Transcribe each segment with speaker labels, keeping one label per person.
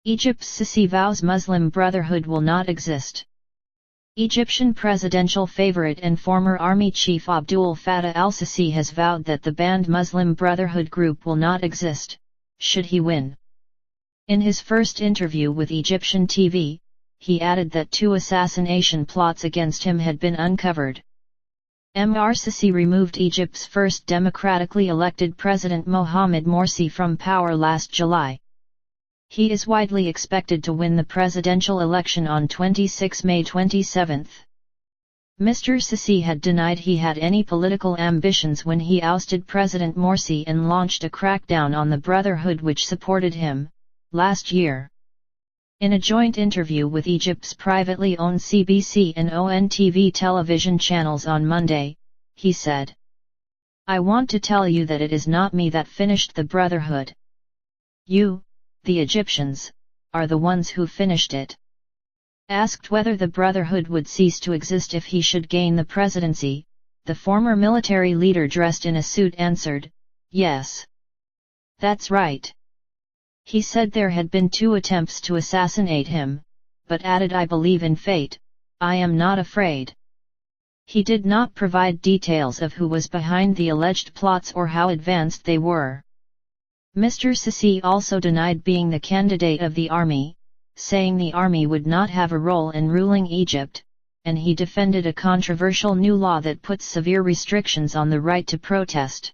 Speaker 1: Egypt's Sisi vows Muslim Brotherhood will not exist. Egyptian presidential favorite and former army chief Abdul Fattah al-Sisi has vowed that the banned Muslim Brotherhood group will not exist, should he win. In his first interview with Egyptian TV, he added that 2 assassination plots against him had been uncovered. Mr. Sisi removed Egypt's first democratically elected president Mohamed Morsi from power last July. He is widely expected to win the presidential election on 26 May 27. Mr. Sisi had denied he had any political ambitions when he ousted President Morsi and launched a crackdown on the Brotherhood which supported him, last year. In a joint interview with Egypt's privately owned CBC and ONTV television channels on Monday, he said, "I want to tell you that it is not me that finished the Brotherhood. You, the Egyptians, are the ones who finished it." Asked whether the Brotherhood would cease to exist if he should gain the presidency, the former military leader dressed in a suit answered, "Yes. That's right." He said there had been 2 attempts to assassinate him, but added, "I believe in fate, I am not afraid." He did not provide details of who was behind the alleged plots or how advanced they were. Mr. Sisi also denied being the candidate of the army, saying the army would not have a role in ruling Egypt, and he defended a controversial new law that puts severe restrictions on the right to protest.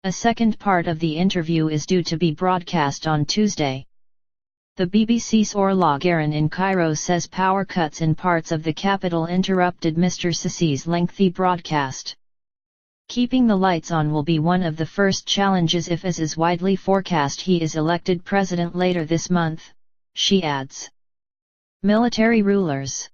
Speaker 1: A second part of the interview is due to be broadcast on Tuesday. The BBC's Orla Garin in Cairo says power cuts in parts of the capital interrupted Mr. Sisi's lengthy broadcast. Keeping the lights on will be one of the first challenges if, as is widely forecast, he is elected president later this month, she adds. Military rulers.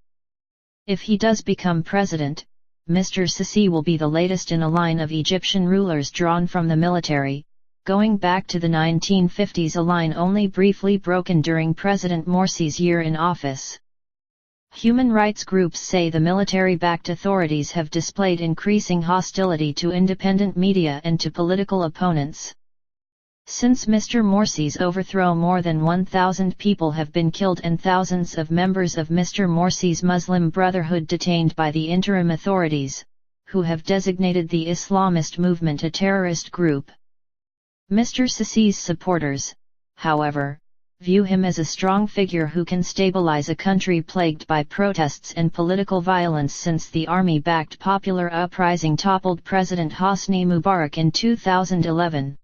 Speaker 1: If he does become president, Mr. Sisi will be the latest in a line of Egyptian rulers drawn from the military, going back to the 1950s, a line only briefly broken during President Morsi's year in office. Human rights groups say the military-backed authorities have displayed increasing hostility to independent media and to political opponents. Since Mr. Morsi's overthrow, more than 1,000 people have been killed and thousands of members of Mr. Morsi's Muslim Brotherhood detained by the interim authorities, who have designated the Islamist movement a terrorist group. Mr. Sisi's supporters, however, view him as a strong figure who can stabilize a country plagued by protests and political violence since the army-backed popular uprising toppled President Hosni Mubarak in 2011.